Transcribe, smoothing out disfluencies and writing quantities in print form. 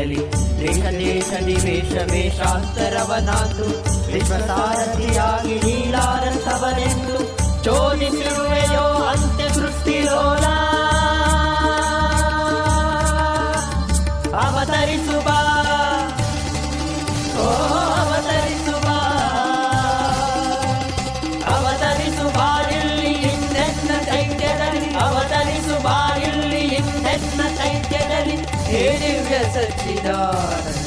ಇರಲಿ. ದೇಶ ದೇಶದಿ ವೇಷ ವೇಷಾಂತರವನಾತು ವಿಶ್ವಸಾರಥಿಯಾಗಿ ನೀಲಾರಸವನೆಂದು ಚೋದಿಸಿರುವೆಯೋ ಅಂತ್ಯ ಸೃಷ್ಟಿಲೋಲ. ಅವತರಿಸುವ ಓ ಅವತರಿಸುವ ಅವತರಿಸುವ ಇಲ್ಲಿ ಇನ್ನೆನ್ನ ಚೈತ್ಯದಲ್ಲಿ. ಅವತರಿಸುವ ಇಲ್ಲಿ ಇನ್ನೆನ್ನ ಚೈತ್ಯದಲ್ಲಿ. ಹೇ ದಿವ್ಯ ಸಚ್ಚಿದಾನಂದ